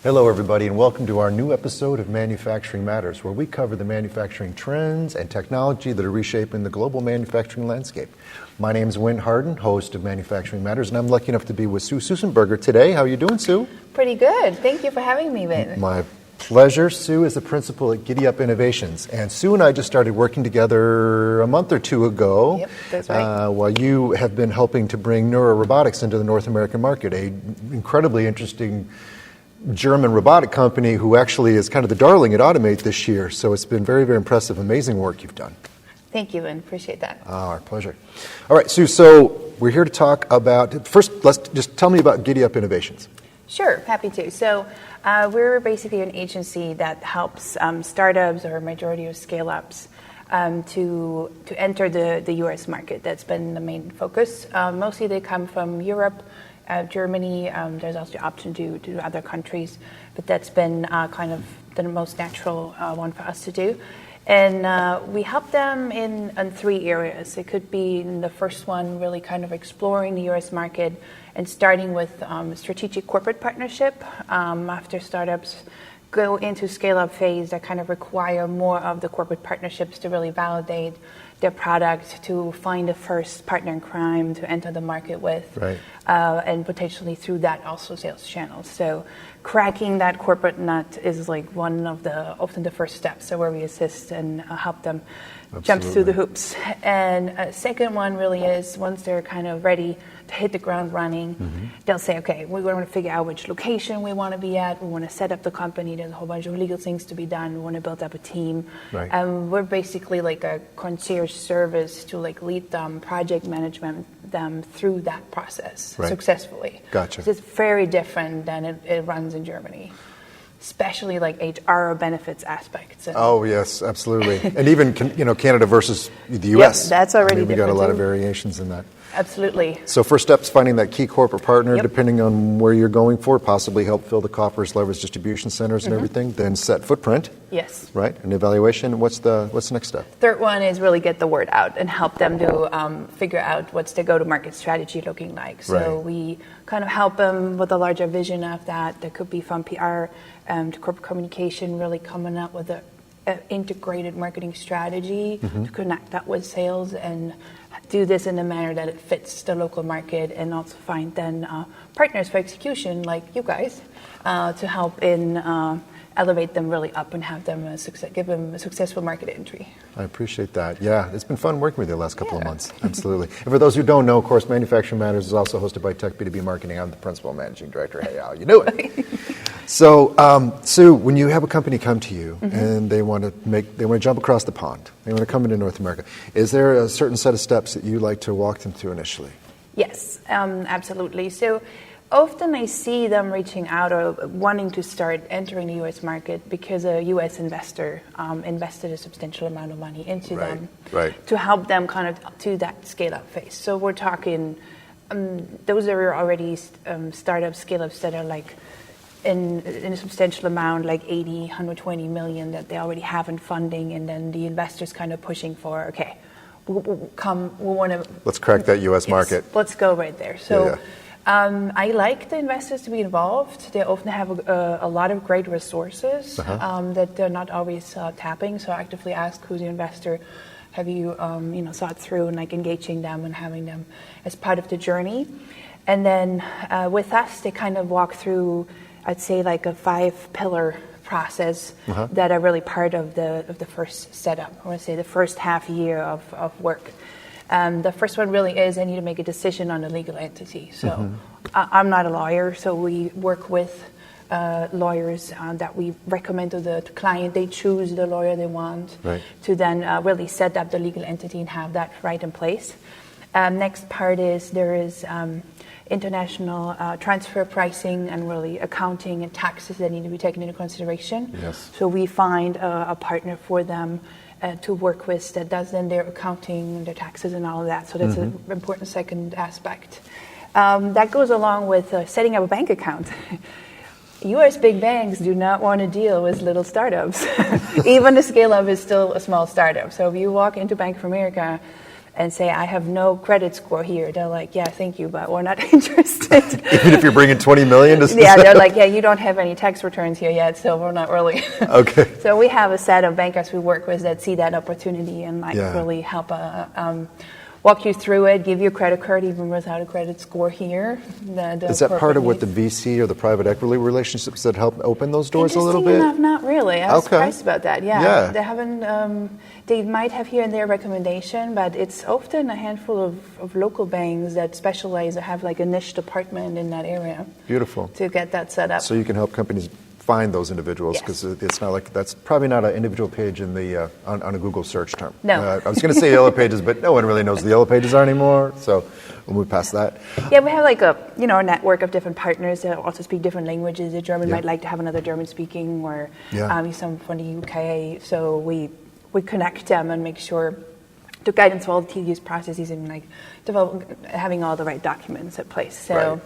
Hello, everybody, and welcome to our new episode of Manufacturing Matters, where we cover the manufacturing trends and technology that are reshaping the global manufacturing landscape. My name is Winn, Hardin, host of Manufacturing Matters, and I'm lucky enough to be with Sue Susenburger today. How are you doing, Sue? Pretty good. Thank you for having me, Winn. My pleasure. Sue is the principal at giddyUp Innovations, and Sue and I just started working together a month or two ago. Yep, that's right. While you have been helping to bring neurorobotics into the North American market, an incredibly interesting German robotic company who actually is kind of the darling at Automate this year. So it's been very, very impressive, amazing work you've done. Thank you, Winn. Appreciate that. Our pleasure. All right, Sue, so we're here to talk about, first, let's just tell me about giddyUp Innovations. Sure, happy to. So we're basically an agency that helps startups or majority of scale-ups to enter the U.S. market. That's been the main focus. Mostly they come from Europe, Germany. There's also the option to do other countries, but that's been kind of the most natural one for us to do. And we help them in three areas. It could be in the first one, really kind of exploring the U.S. market and starting with strategic corporate partnership. After startups go into scale-up phase, that kind of require more of the corporate partnerships to really validate their product, to find the first partner in crime to enter the market with, right. And potentially through that also sales channels. So cracking that corporate nut is like one of often the first steps, so where we assist and help them jump through the hoops. And second one really is once they're kind of ready to hit the ground running, they'll say, okay, we want to figure out which location we want to be at. We want to set up the company. There's a whole bunch of legal things to be done. We want to build up a team. Right. We're basically like a concierge service to like lead them, project management them through that process successfully. Gotcha. It's very different than it runs in Germany, especially like HR or benefits aspects. Oh yes, absolutely. And even Canada versus the U.S. Yep, that's already we got a lot of too. variations in that. Absolutely. So first step's finding that key corporate partner, depending on where you're going for, possibly help fill the coffers, leverage distribution centers and everything, then set footprint. Yes. Right, and evaluation. What's the next step? Third one is really get the word out and help them to figure out what's the go-to-market strategy looking like. So we kind of help them with a larger vision of that. There could be from PR to corporate communication, really coming up with an integrated marketing strategy to connect that with sales and do this in a manner that it fits the local market, and also find then partners for execution like you guys to help in elevate them really up and have them give them a successful market entry. I appreciate that. Yeah, it's been fun working with you the last couple of months. Absolutely. And for those who don't know, of course, Manufacturing Matters is also hosted by Tech B2B Marketing. I'm the principal managing director. Hey, Al, you knew it. So, Sue, when you have a company come to you and they want to jump across the pond, they want to come into North America, is there a certain set of steps that you like to walk them through initially? Yes, absolutely. So often I see them reaching out or wanting to start entering the U.S. market because a U.S. investor invested a substantial amount of money into them to help them kind of to that scale-up phase. So we're talking, those are already startup scale-ups that are like in a substantial amount, like 80, 120 million that they already have in funding, and then the investors kind of pushing for, okay, we want to... Let's crack that U.S. market. Let's go right there. So I like the investors to be involved. They often have a lot of great resources that they're not always tapping. So I actively ask who's the investor. Have you thought through and like engaging them and having them as part of the journey. And then with us, they kind of walk through, I'd say, like a 5-pillar process that are really part of the first setup. I want to say the first half year of work. The first one really is I need to make a decision on the legal entity. So I'm not a lawyer, so we work with lawyers that we recommend to the client. They choose the lawyer they want to then really set up the legal entity and have that right in place. Next part is there is international transfer pricing and really accounting and taxes that need to be taken into consideration. Yes. So we find a partner for them to work with that does then their accounting, their taxes and all of that. So that's an important second aspect. That goes along with setting up a bank account. U.S. big banks do not want to deal with little startups. Even the scale-up is still a small startup. So if you walk into Bank of America and say, I have no credit score here, they're like, yeah, thank you, but we're not interested. Even if you're bringing $20 million to Yeah, they're like, yeah, you don't have any tax returns here yet, so we're not really. Okay. So we have a set of bankers we work with that see that opportunity and Yeah. really help walk you through it, give you a credit card even without a credit score here. Is that part of what the VC or the private equity relationships that help open those doors a little bit? Interesting enough, not really. I was surprised about that. Yeah. They haven't. They might have here and there recommendation, but it's often a handful of local banks that specialize or have like a niche department in that area. Beautiful. To get that set up. So you can help companies find those individuals, because it's not like, that's probably not an individual page in the on a Google search term. No. I was going to say Yellow Pages, but no one really knows the Yellow Pages are anymore, so we'll move past that. Yeah, we have like a network of different partners that also speak different languages. A German Yeah. might like to have another German speaking, or Yeah. some from the UK. So we connect them and make sure to guidance for all the tedious processes and like having all the right documents in place. So,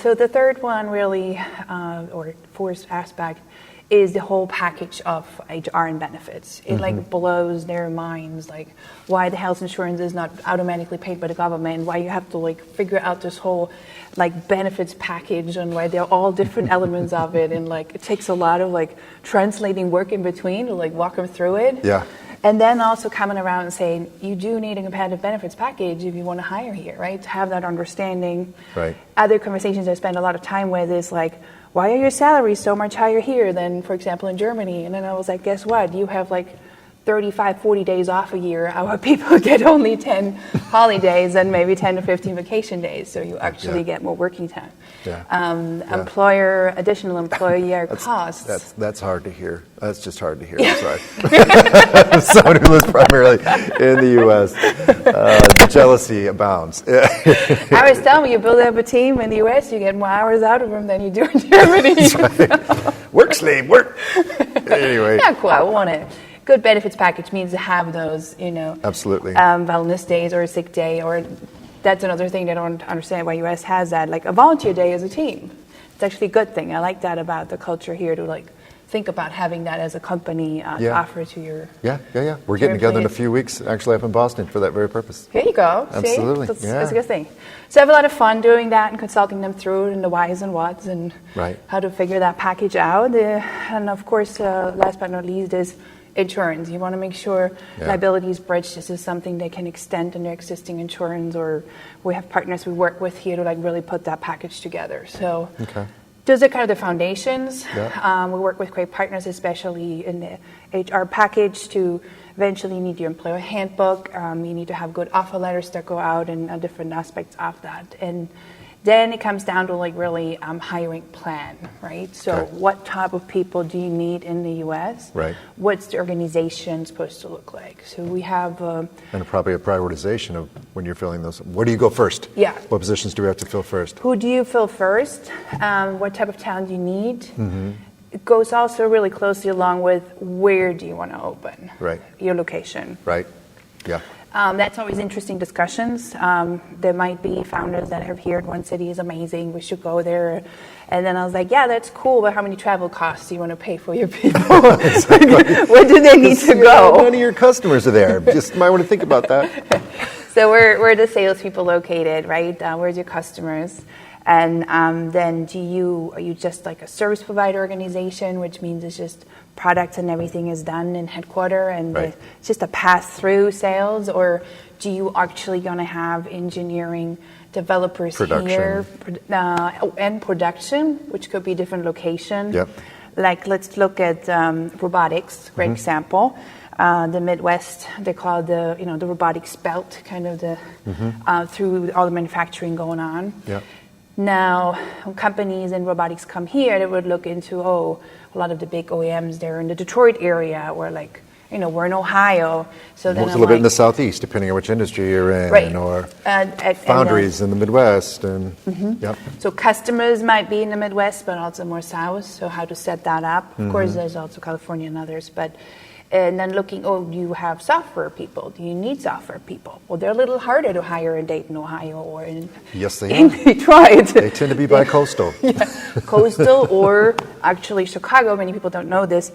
so the third one really, or fourth aspect, is the whole package of HR and benefits. It like blows their minds, like why the health insurance is not automatically paid by the government, why you have to like figure out this whole like benefits package and why they're all different elements of it, and like it takes a lot of like translating work in between to like walk them through it. Yeah. And then also coming around and saying, you do need a competitive benefits package if you want to hire here, right? To have that understanding. Right. Other conversations I spend a lot of time with is like, why are your salaries so much higher here than, for example, in Germany? And then I was like, guess what? You have like 35, 40 days off a year. Our people get only 10 holidays and maybe 10 to 15 vacation days. So you actually get more working time. Yeah. Additional employer costs. That's hard to hear. That's just hard to hear. I'm sorry. Someone who lives primarily in the U.S. The jealousy abounds. I was telling you, build up a team in the U.S., you get more hours out of them than you do in Germany. That's right. Work, slave, work. Anyway. Yeah, cool. I want it. Good benefits package means to have those, Absolutely. Wellness days or a sick day, or that's another thing they don't understand why U.S. has that, like a volunteer day as a team. It's actually a good thing. I like that about the culture here, to like think about having that as a company to offer to your Yeah. We're getting together in a few weeks, actually up in Boston for that very purpose. There you go. Absolutely. See? That's a good thing. So I have a lot of fun doing that and consulting them through it and the whys and whats and how to figure that package out. And of course, last but not least is insurance. You want to make sure liability is bridged. This is something they can extend in their existing insurance, or we have partners we work with here to like really put that package together. So those are kind of the foundations. Yeah. We work with great partners, especially in the HR package, to eventually need your employer handbook. You need to have good offer letters that go out and different aspects of that. And then it comes down to like really hiring plan, right? So what type of people do you need in the U.S.? Right. What's the organization supposed to look like? So we have... and probably a prioritization of when you're filling those. Where do you go first? Yeah. What positions do we have to fill first? Who do you fill first? What type of talent do you need? It goes also really closely along with where do you want to open? Right. Your location. Right. Yeah. That's always interesting discussions. There might be founders that have heard one city is amazing, we should go there. And then I was like, yeah, that's cool, but how many travel costs do you want to pay for your people? Where do they need to go? None of your customers are there. Just might want to think about that. So where are the salespeople located, right? Where's your customers? And then are you just like a service provider organization, which means it's just products and everything is done in headquarter and it's just a pass-through sales, or do you actually going to have engineering developers here and production, which could be different location? Yep. Like let's look at robotics, great example. The Midwest, they call the robotics belt, kind of the through all the manufacturing going on. Yep. Now, when companies in robotics come here, they would look into, a lot of the big OEMs, they're in the Detroit area, or like, we're in Ohio. So then a little bit in the Southeast, depending on which industry you're in, or foundries in the Midwest. And So customers might be in the Midwest, but also more South, so how to set that up. Of course, there's also California and others, and then looking, do you have software people? Do you need software people? Well, they're a little harder to hire in Dayton, Ohio, or in Detroit. They tend to be bi-coastal. Coastal, or actually Chicago. Many people don't know this.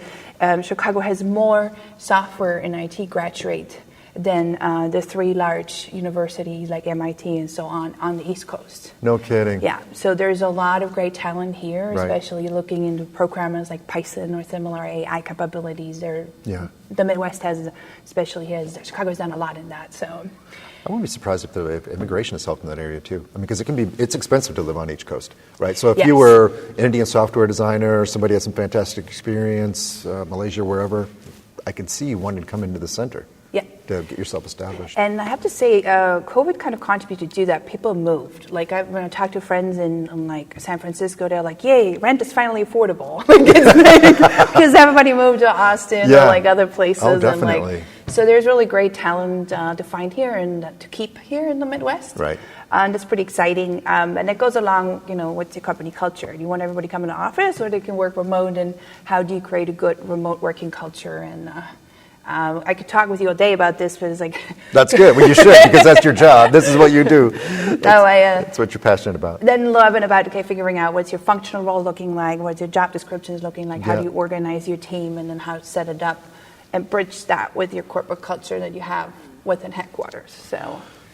Chicago has more software and IT graduate than the 3 large universities like MIT and so on the East Coast. No kidding. Yeah, so there's a lot of great talent here, Right. especially looking into programmers like Python or similar AI capabilities. Yeah. The Midwest Chicago's done a lot in that, so. I wouldn't be surprised if the immigration has helped in that area too. I mean, because it's expensive to live on each coast, right? So if Yes. you were an Indian software designer, somebody had some fantastic experience, Malaysia, wherever, I could see you wanting to come into the center. Yeah. To get yourself established. And I have to say, COVID kind of contributed to that. People moved. Like when I talk to friends in like San Francisco, they're like, "Yay, rent is finally affordable," because everybody moved to Austin or like other places. Oh, definitely. And like, so there's really great talent to find here and to keep here in the Midwest. Right. And it's pretty exciting. And it goes along, with your company culture. Do you want everybody to come in the office, or they can work remote? And how do you create a good remote working culture? And I could talk with you all day about this, but it's like... That's good. Well, you should, because that's your job. This is what you do. That's what you're passionate about. Then loving about, figuring out what's your functional role looking like, what's your job descriptions looking like, how do you organize your team, and then how to set it up and bridge that with your corporate culture that you have within headquarters.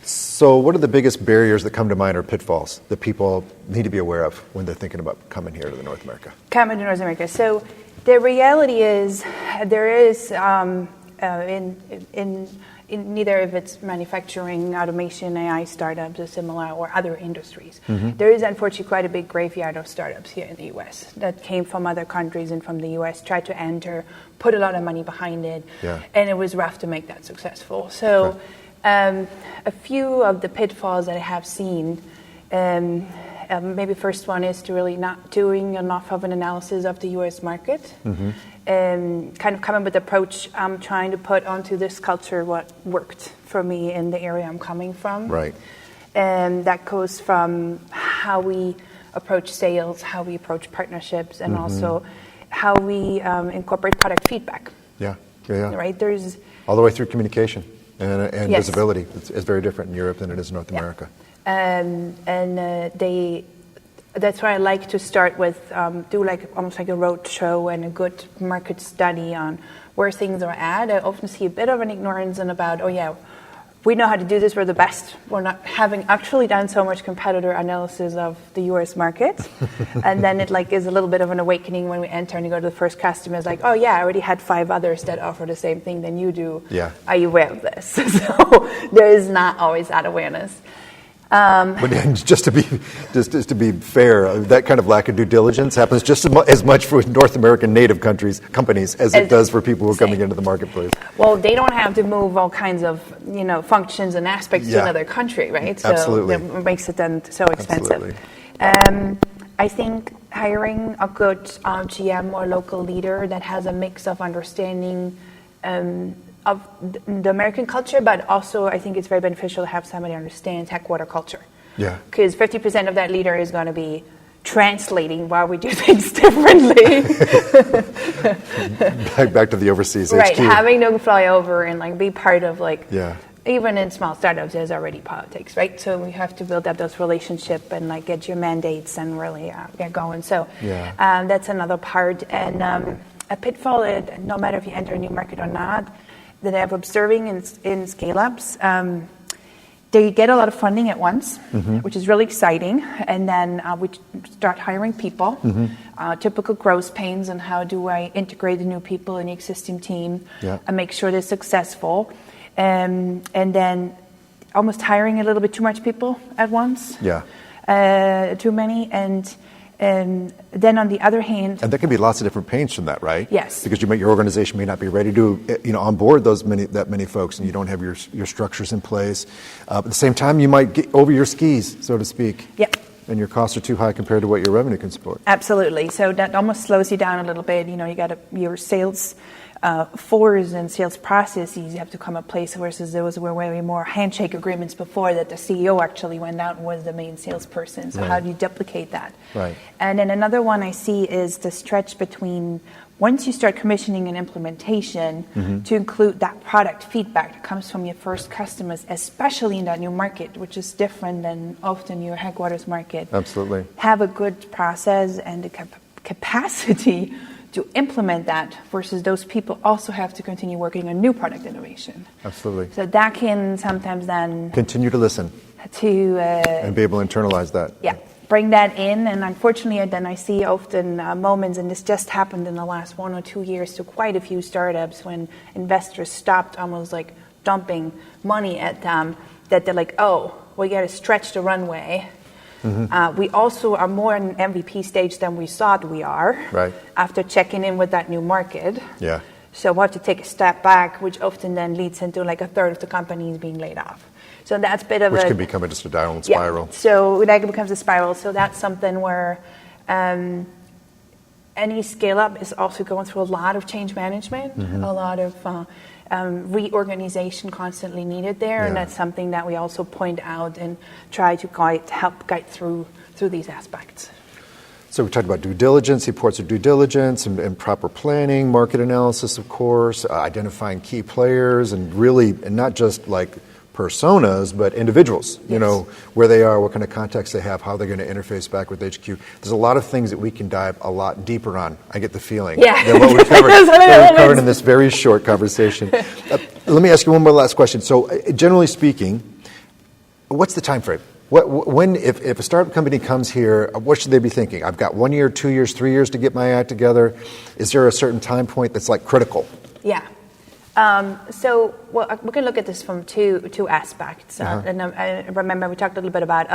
So what are the biggest barriers that come to mind or pitfalls that people need to be aware of when they're thinking about coming here to North America? Coming to North America. So the reality is there is... in neither if it's manufacturing, automation, AI startups or similar, or other industries. Mm-hmm. There is unfortunately quite a big graveyard of startups here in the U.S. that came from other countries and from the U.S., tried to enter, put a lot of money behind it, and it was rough to make that successful. So a few of the pitfalls that I have seen, maybe first one is to really not doing enough of an analysis of the U.S. market. Mm-hmm. Kind of coming with the approach I'm trying to put onto this culture what worked for me in the area I'm coming from. Right. And that goes from how we approach sales, how we approach partnerships, and also how we incorporate product feedback. Yeah. Right? There's all the way through communication and yes. visibility. It's very different in Europe than it is in North America. That's why I like to start with, do almost like a road show and a good market study on where things are at. I often see a bit of an ignorance about, we know how to do this, we're the best. We're not having actually done so much competitor analysis of the US market. And then it is a little bit of an awakening when we enter and you go to the first customer, it's like, I already had 5 others that offer the same thing than you do. Yeah. Are you aware of this? So there is not always that awareness. But just to be fair, that kind of lack of due diligence happens just as much for North American native companies as it does for people who are coming into the marketplace. Well, they don't have to move all kinds of functions and aspects to another country, right? So absolutely. That makes it then so expensive. I think hiring a good GM or local leader that has a mix of understanding of the American culture, but also I think it's very beneficial to have somebody who understands headquarter culture. Yeah. Because 50% of that leader is going to be translating why we do things differently. Back to the overseas right, HQ. having them fly over and be part of yeah. Even in small startups, there's already politics, right? So we have to build up those relationships and get your mandates and really get going. So that's another part. And a pitfall, no matter if you enter a new market or not, that I'm observing in scale-ups, they get a lot of funding at once, which is really exciting. And then we start hiring people, typical growth pains, and how do I integrate the new people in the existing team and make sure they're successful. And then almost hiring a little bit too much people at once. Yeah. Too many. And then on the other hand... And there can be lots of different pains from that, right? Yes. Because your organization may not be ready to onboard that many folks, and you don't have your structures in place. At the same time, you might get over your skis, so to speak. Yep. And your costs are too high compared to what your revenue can support. Absolutely. So that almost slows you down a little bit. You got your sales force and sales processes, you have to come in place versus there was way more handshake agreements before that the CEO actually went out and was the main salesperson. So how do you duplicate that? Right. And then another one I see is the stretch between once you start commissioning and implementation to include that product feedback that comes from your first customers, especially in that new market, which is different than often your headquarters market. Absolutely. Have a good process and the capacity to implement that versus those people also have to continue working on new product innovation. Absolutely. So that can sometimes then Continue to listen to and be able to internalize that. yeah, bring that in. And unfortunately, then I see often moments, and this just happened in the last 1 or 2 years to quite a few startups when investors stopped almost like dumping money at them, that they're like, oh, we got to stretch the runway. We also are more in MVP stage than we thought we are after checking in with that new market. Yeah. So we have to take a step back, which often then leads into like a third of the companies being laid off. So that's a bit of Which can become just a downward spiral. So that becomes a spiral. So that's something where any scale-up is also going through a lot of change management, a lot of reorganization constantly needed there, and that's something that we also point out and try to help guide through these aspects. So we talked about due diligence, reports of due diligence, and proper planning, market analysis, of course, identifying key players, and really, and not just like personas, but individuals, you know, where they are, what kind of context they have, how they're going to interface back with HQ. There's a lot of things that we can dive a lot deeper on, I get the feeling, than what we've covered in this very short conversation. Let me ask you one more last question. So generally speaking, what's the time frame? When, if a startup company comes here, what should they be thinking? I've got 1 year, 2 years, 3 years to get my act together. Is there a certain time point that's like critical? Yeah. So we can look at this from two aspects. And I remember we talked a little bit about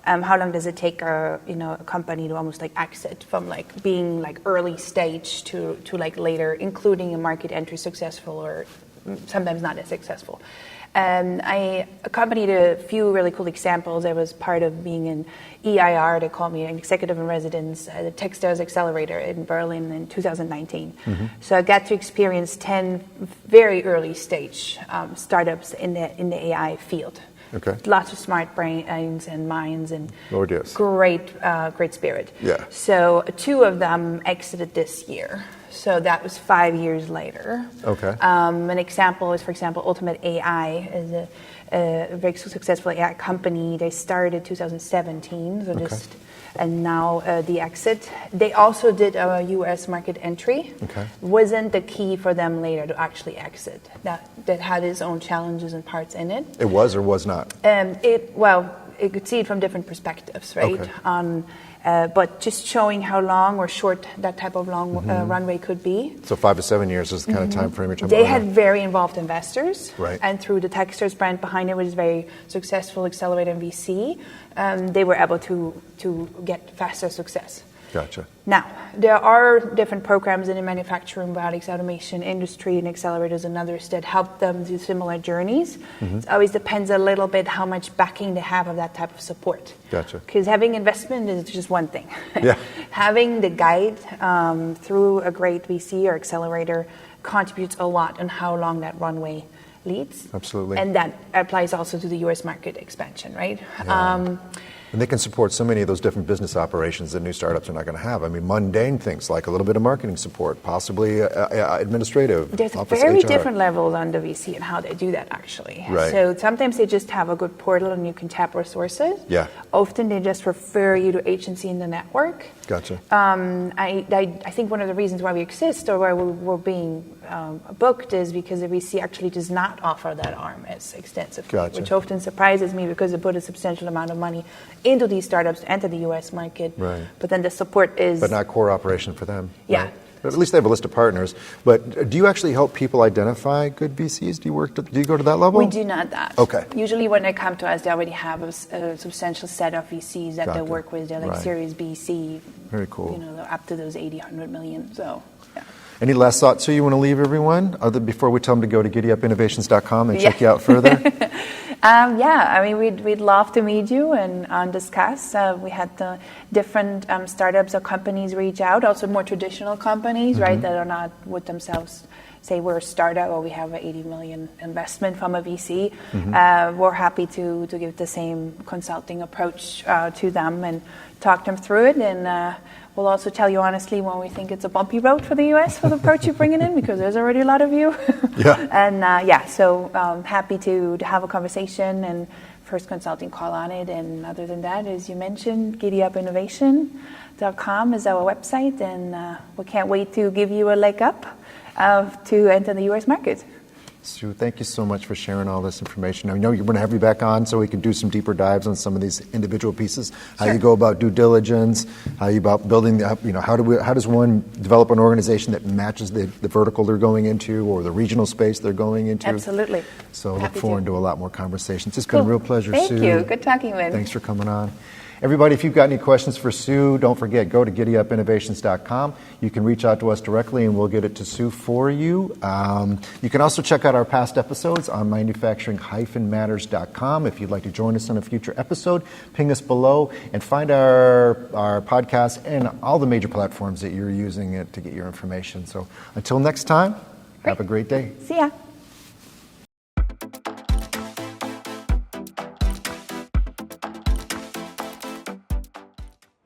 how long does it take a company to almost like exit from like being like early stage to like later, including a market entry successful or sometimes not as successful. I accompanied a few really cool examples. I was part of being in EIR, they call me an executive in residence, the Textiles Accelerator in Berlin in 2019. So I got to experience 10 very early stage startups in the AI field. Okay. Lots of smart brains and minds and Lord, yes. great spirit. Yeah. So 2 of them exited this year. So that was 5 years later. Okay. An example is, for example, Ultimate AI is a very successful AI company. They started 2017, so and now the exit. They also did a U.S. market entry. Okay. Wasn't the key for them later to actually exit. That had its own challenges and parts in it. It was or was not? You could see it from different perspectives, right? Okay. But just showing how long or short that type of long runway could be. So 5 to 7 years is the kind of time frame you're talking about. They had very involved investors, and through the Textiles brand behind it, which is very successful, accelerator and VC, they were able to get faster success. Gotcha. Now, there are different programs in the manufacturing, robotics, automation industry, and accelerators and others that help them do similar journeys. It always depends a little bit how much backing they have of that type of support. Gotcha. Because having investment is just one thing. Yeah. Having the guide through a great VC or accelerator contributes a lot on how long that runway leads. Absolutely. And that applies also to the U.S. market expansion, right? Yeah. And they can support so many of those different business operations that new startups are not going to have. I mean, mundane things like a little bit of marketing support, possibly administrative. There's very different levels on the VC and how they do that, actually. Right. So sometimes they just have a good portal and you can tap resources. Yeah. Often they just refer you to agency in the network. Gotcha. I think one of the reasons why we exist or why we're being booked is because the VC actually does not offer that arm as extensively, which often surprises me because they put a substantial amount of money into these startups to enter the U.S. market. Right. But then the support is... But not core operation for them. Yeah. Right? But at least they have a list of partners. But do you actually help people identify good VCs? Do you go to that level? We do not that. Okay. Usually when they come to us, they already have a substantial set of VCs that they work with. They're like Series B, C. Very cool. They're up to those 80, 100 million. So, yeah. Any last thoughts you want to leave everyone before we tell them to go to giddyupinnovations.com and check you out further? We'd love to meet you and discuss. We had different startups or companies reach out, also more traditional companies, right, that are not with themselves say we're a startup or we have an 80 million investment from a VC, we're happy to give the same consulting approach to them and talk them through it. And we'll also tell you honestly when we think it's a bumpy road for the U.S. for the approach you're bringing in, because there's already a lot of you. And so happy to have a conversation and first consulting call on it. And other than that, as you mentioned, giddyupinnovation.com is our website, and we can't wait to give you a leg up to enter the U.S. market. Sue, thank you so much for sharing all this information. I know you're going to have you back on so we can do some deeper dives on some of these individual pieces, how you go about due diligence, how you about building the, how does one develop an organization that matches the vertical they're going into or the regional space they're going into. Absolutely. So look forward to a lot more conversations. It's been a real pleasure, Sue. Thank you. Good talking, Winn. Thanks for coming on. Everybody, if you've got any questions for Sue, don't forget, go to giddyupinnovations.com. You can reach out to us directly, and we'll get it to Sue for you. You can also check out our past episodes on manufacturing-matters.com. If you'd like to join us on a future episode, ping us below and find our podcast and all the major platforms that you're using it to get your information. So until next time, have a great day. See ya.